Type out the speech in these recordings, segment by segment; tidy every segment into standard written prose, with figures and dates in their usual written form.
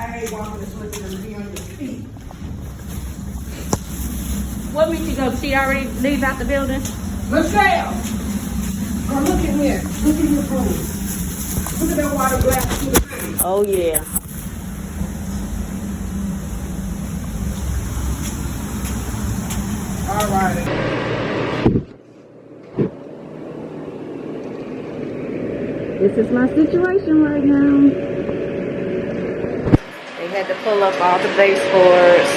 hate walking this way and be on your feet. What means she go? She already leave out the building? Michelle! Girl, look in here. Look in your room. Look at that water glass to the thing. Oh, yeah. All right. This is my situation right now. They had to pull up all the baseboards.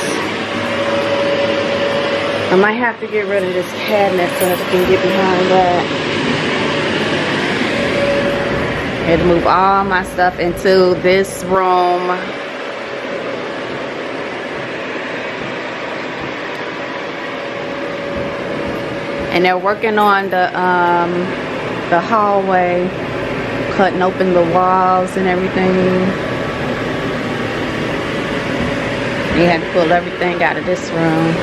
I might have to get rid of this cabinet so that I can get behind that. I had to move all my stuff into this room. And they're working on the hallway, cutting open the walls and everything. They had to pull everything out of this room.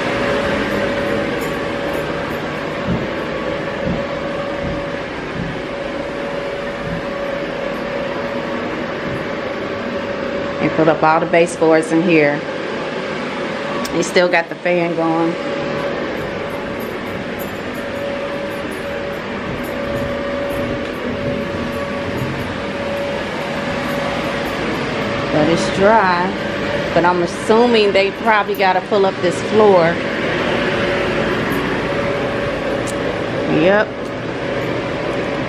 They put up all the baseboards in here. They still got the fan going. But it's dry. But I'm assuming they probably got to pull up this floor. Yep.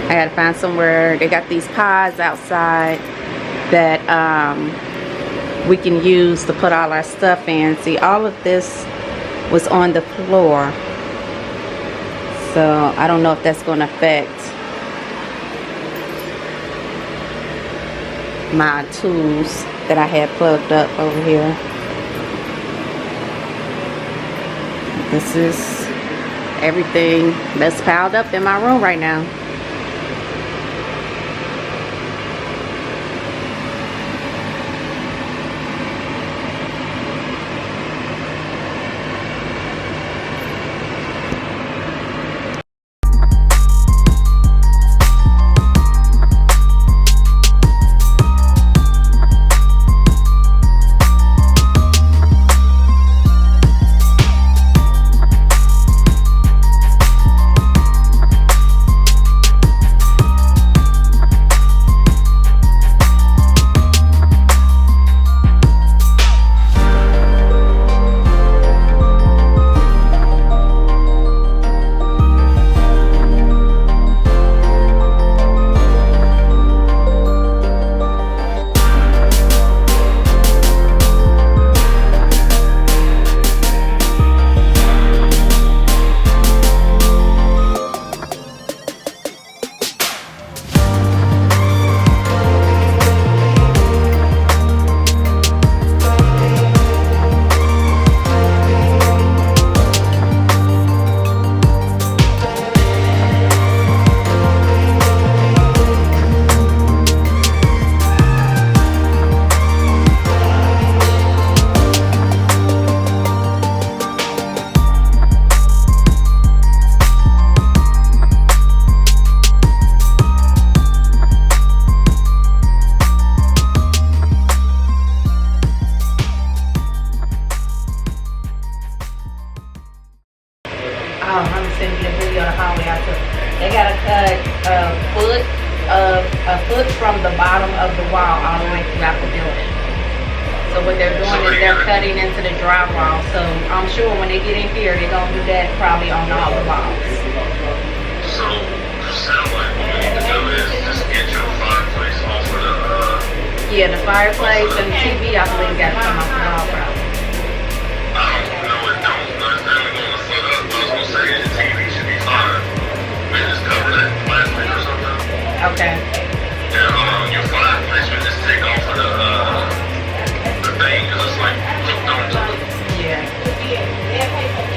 I got to find somewhere. They got these pods outside that we can use to put all our stuff in. See, all of this was on the floor. So I don't know if that's going to affect my tools that I had plugged up over here. This is everything that's piled up in my room right now. I'm gonna send you the video of the hallway I took. They gotta cut a foot from the bottom of the wall all the way throughout the building. So what they're doing is they're cutting into the drywall. So I'm sure when they get in here, they're gonna do that probably on all the walls. So sound like what we need to do is just get your fireplace off of the Yeah, the fireplace and the TV, I believe, got to come off the wall probably. I don't know, it don't. It's only going to foot up. I was going to say the TV should be fine. We just cover that plastic or something. Okay. Yeah, your fireplace, we just take off of the thing because it's like hooked onto it. Yeah.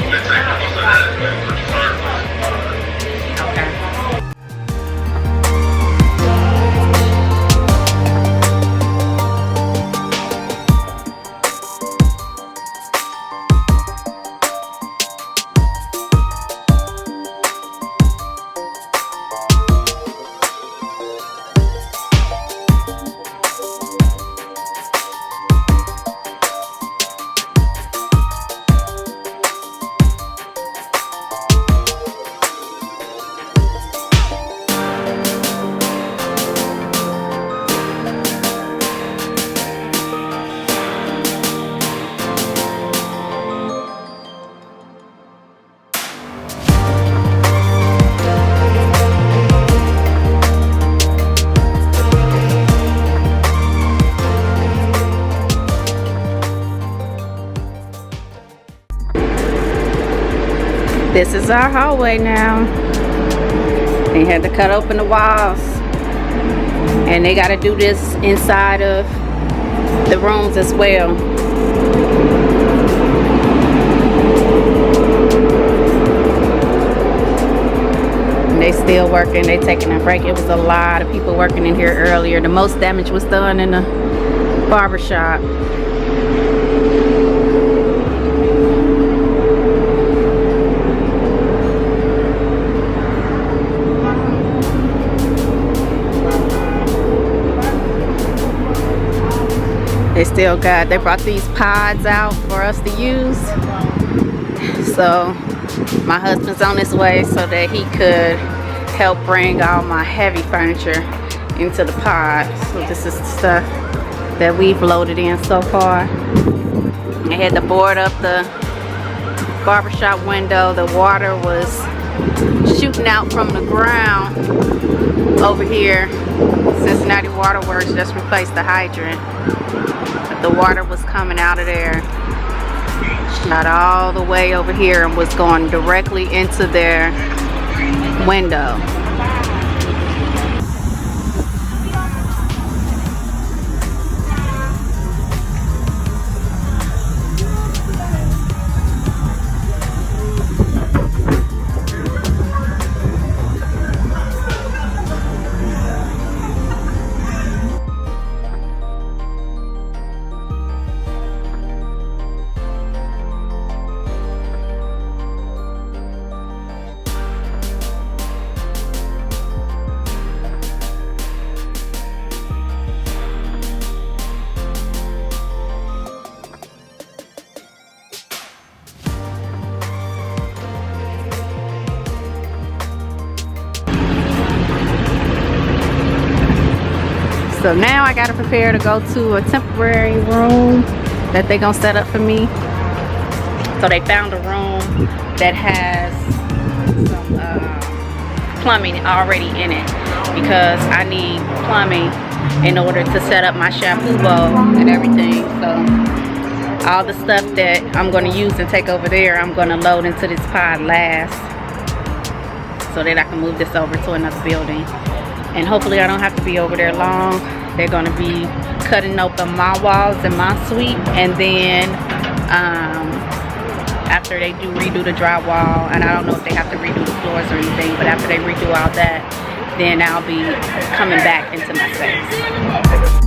They take off of that and then put your fireplace on it. Okay. This is our hallway now. They had to cut open the walls. And they got to do this inside of the rooms as well. And they still working. They taking a break. It was a lot of people working in here earlier. The most damage was done in the barber shop. They brought these pods out for us to use. So my husband's on his way so that he could help bring all my heavy furniture into the pod. So this is the stuff that we've loaded in so far. I had to board up the barbershop window. The water was shooting out from the ground over here. Cincinnati Waterworks just replaced the hydrant. The water was coming out of there, shot all the way over here and was going directly into their window. So now I gotta prepare to go to a temporary room that they gonna set up for me. So they found a room that has some plumbing already in it because I need plumbing in order to set up my shampoo bowl and everything. So all the stuff that I'm gonna use and take over there, I'm gonna load into this pod last so that I can move this over to another building. And hopefully I don't have to be over there long. They're gonna be cutting open my walls in my suite, and then after they redo the drywall, and I don't know if they have to redo the floors or anything, but after they redo all that, then I'll be coming back into my space.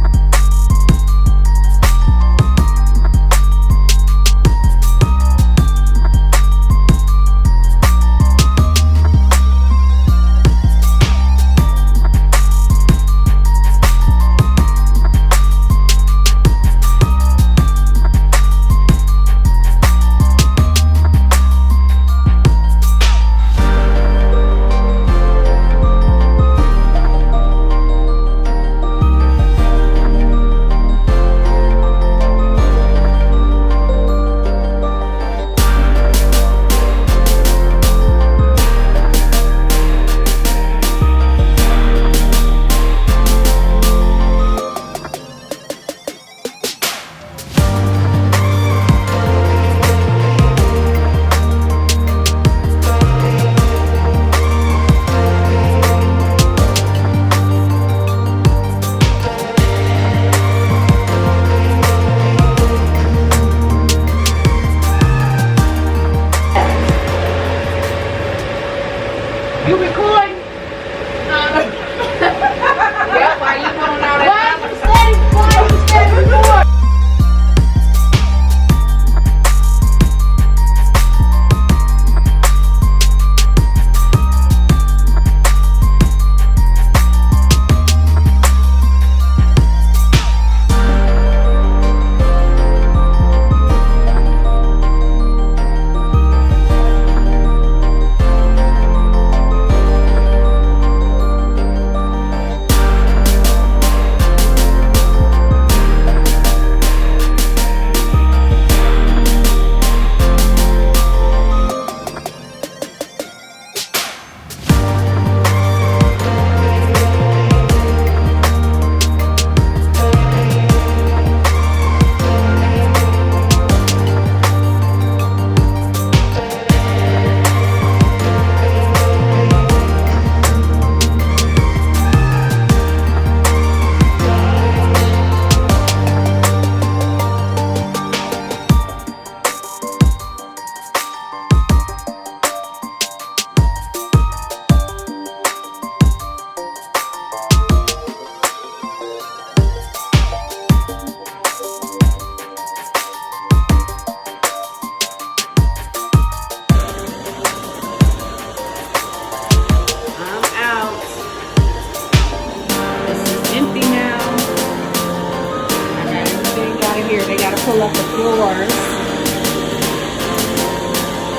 in here. They gotta pull up the floors.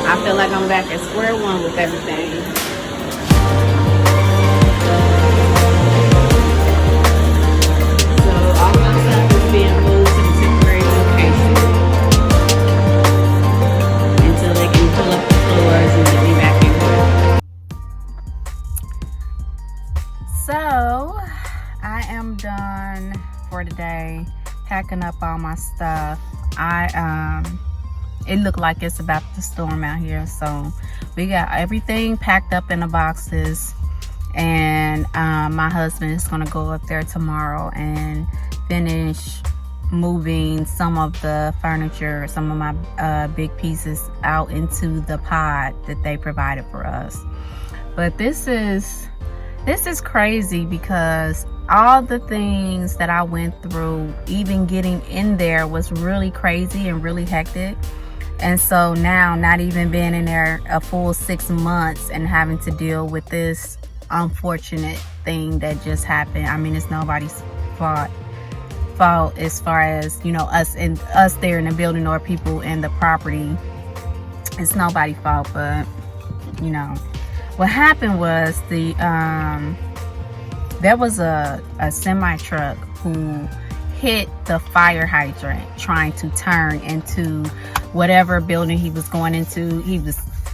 I feel like I'm back at square one with everything. So all my stuff is being moved to the temporary location until they can pull up the floors and get me back in here. So I am done for today, packing up all my stuff. It looked like it's about to storm out here, so we got everything packed up in the boxes, and my husband is gonna go up there tomorrow and finish moving some of the furniture, some of my big pieces out into the pod that they provided for us. But this is crazy because all the things that I went through, even getting in there, was really crazy and really hectic. And so now, not even being in there a full 6 months and having to deal with this unfortunate thing that just happened. I mean, it's nobody's fault as far as, you know, us there in the building or people in the property. It's nobody's fault, but you know, what happened was there was a semi truck who hit the fire hydrant trying to turn into whatever building he was going into.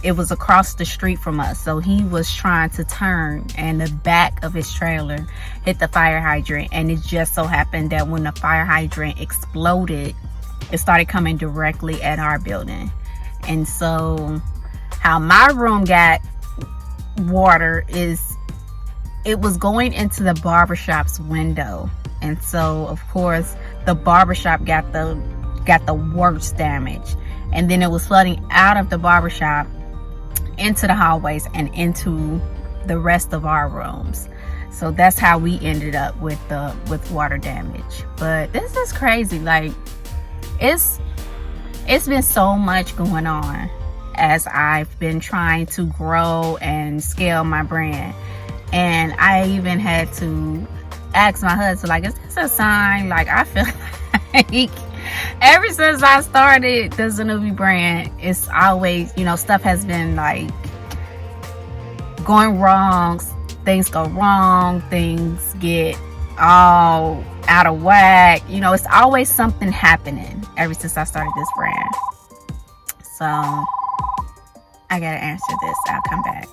It was across the street from us, so he was trying to turn, and the back of his trailer hit the fire hydrant. And it just so happened that when the fire hydrant exploded, it started coming directly at our building. And so how my room got water is, it was going into the barbershop's window. And so of course the barbershop got the worst damage, and then it was flooding out of the barbershop into the hallways and into the rest of our rooms. So that's how we ended up with water damage. But this is crazy. Like, it's been so much going on as I've been trying to grow and scale my brand. And I even had to ask my husband, like, is this a sign? Like, I feel like ever since I started the Zanubi brand, it's always, you know, stuff has been like going wrong. Things go wrong, things get all out of whack. You know, it's always something happening ever since I started this brand. So I gotta answer this. I'll come back.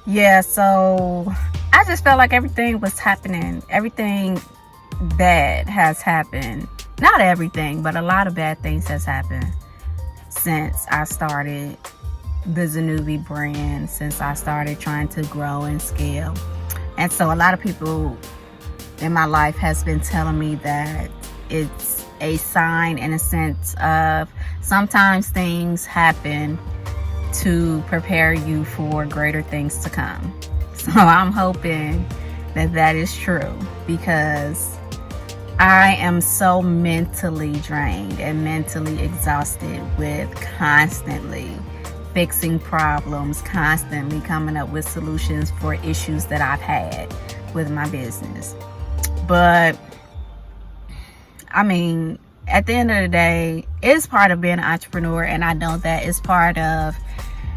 Yeah, so I just felt like everything was happening. Everything bad has happened. Not everything, but a lot of bad things has happened since I started the Zanubi brand, since I started trying to grow and scale. And so a lot of people in my life has been telling me that it's a sign, in a sense of sometimes things happen to prepare you for greater things to come. So I'm hoping that that is true, because I am so mentally drained and mentally exhausted with constantly fixing problems, constantly coming up with solutions for issues that I've had with my business. But I mean, at the end of the day, it's part of being an entrepreneur, and I know that it's part of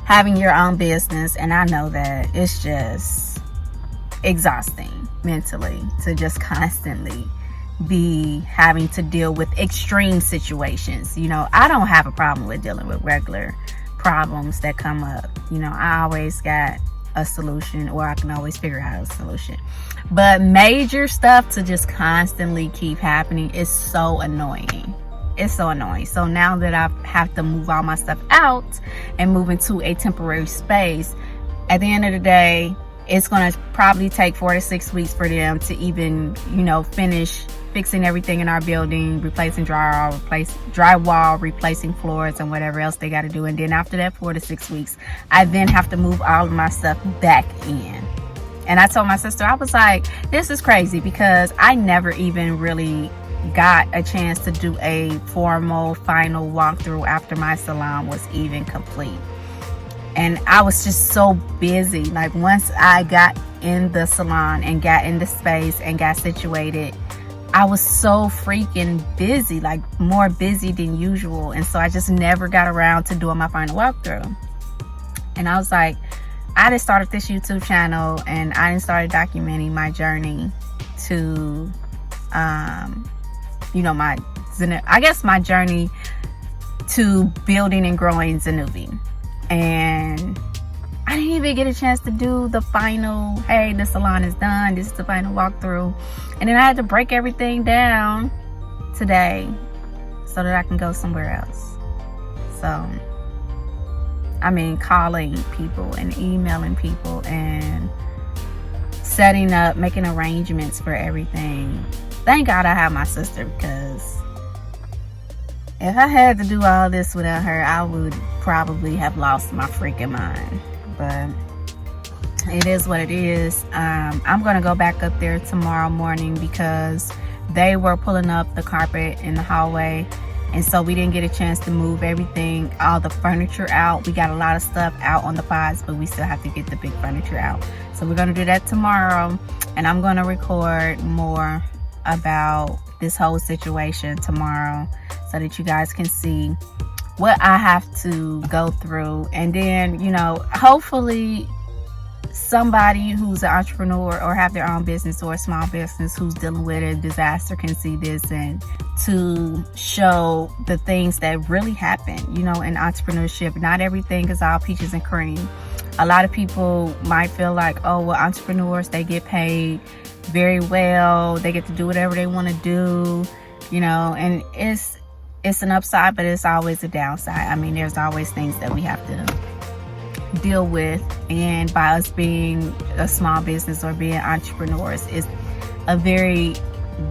having your own business, and I know that it's just exhausting mentally to just constantly be having to deal with extreme situations. You know, I don't have a problem with dealing with regular problems that come up. You know, I always got a solution, or I can always figure out a solution. But major stuff to just constantly keep happening is so annoying. It's so annoying. So now that I have to move all my stuff out and move into a temporary space, at the end of the day, it's going to probably take 4 to 6 weeks for them to even, you know, finish fixing everything in our building, replacing drywall, replacing floors, and whatever else they got to do. And then after that 4 to 6 weeks, I then have to move all of my stuff back in. And I told my sister, I was like, this is crazy, because I never even really got a chance to do a formal final walkthrough after my salon was even complete. And I was just so busy. Like once I got in the salon and got in the space and got situated, I was so freaking busy, like more busy than usual. And so I just never got around to doing my final walkthrough. And I was like, I just started this YouTube channel and I just started documenting my journey to, you know, my journey to building and growing Zanubi. And I didn't even get a chance to do the final, hey, the salon is done, this is the final walkthrough. And then I had to break everything down today so that I can go somewhere else. So, I mean, calling people and emailing people and setting up, making arrangements for everything. Thank God I have my sister, because if I had to do all this without her, I would probably have lost my freaking mind. But it is what it is. I'm going to go back up there tomorrow morning because they were pulling up the carpet in the hallway. And so we didn't get a chance to move everything, all the furniture out. We got a lot of stuff out on the pods, but we still have to get the big furniture out. So we're going to do that tomorrow. And I'm going to record more about this whole situation tomorrow so that you guys can see what I have to go through. And then, you know, hopefully somebody who's an entrepreneur or have their own business or a small business who's dealing with a disaster can see this, and to show the things that really happen, you know, in entrepreneurship. Not everything is all peaches and cream. A lot of people might feel like, oh, well, entrepreneurs, they get paid very well, they get to do whatever they want to do, you know, and it's an upside, but it's always a downside. I mean, there's always things that we have to deal with, and by us being a small business or being entrepreneurs, it's a very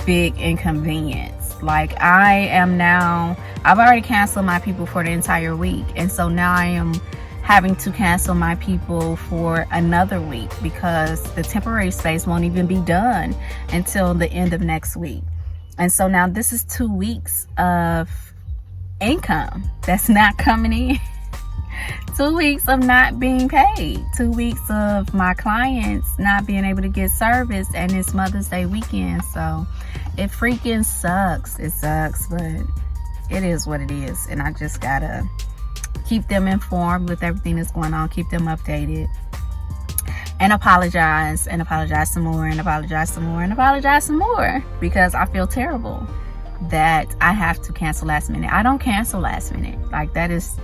big inconvenience. Like I've already canceled my people for the entire week, and so now I am having to cancel my people for another week because the temporary space won't even be done until the end of next week. And so now this is 2 weeks of income that's not coming in. 2 weeks of not being paid. 2 weeks of my clients not being able to get service, and it's Mother's Day weekend. So it freaking sucks. It sucks, but it is what it is. And I just gotta keep them informed with everything that's going on, keep them updated, and apologize some more, and apologize some more, and apologize some more, because I feel terrible that I have to cancel last minute. I don't cancel last minute. Like that is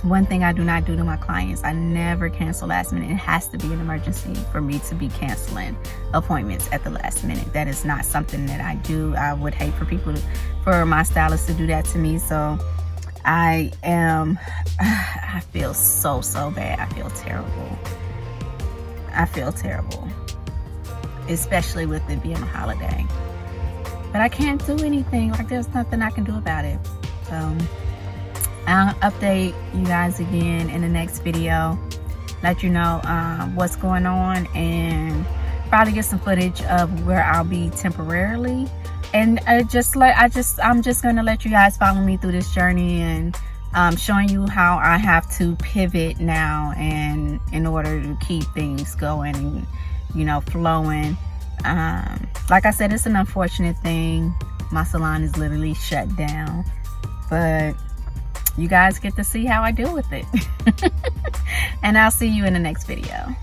one thing I do not do to my clients. I never cancel last minute. It has to be an emergency for me to be canceling appointments at the last minute. That is not something that I do. I would hate for my stylist to do that to me. So I feel so bad. I feel terrible. Especially with it being a holiday. But I can't do anything. Like there's nothing I can do about it. So I'll update you guys again in the next video, let you know what's going on, and probably get some footage of where I'll be temporarily. And I'm just gonna let you guys follow me through this journey, and showing you how I have to pivot now, and in order to keep things going and, you know, flowing. Like I said, it's an unfortunate thing. My salon is literally shut down, but you guys get to see how I deal with it. And I'll see you in the next video.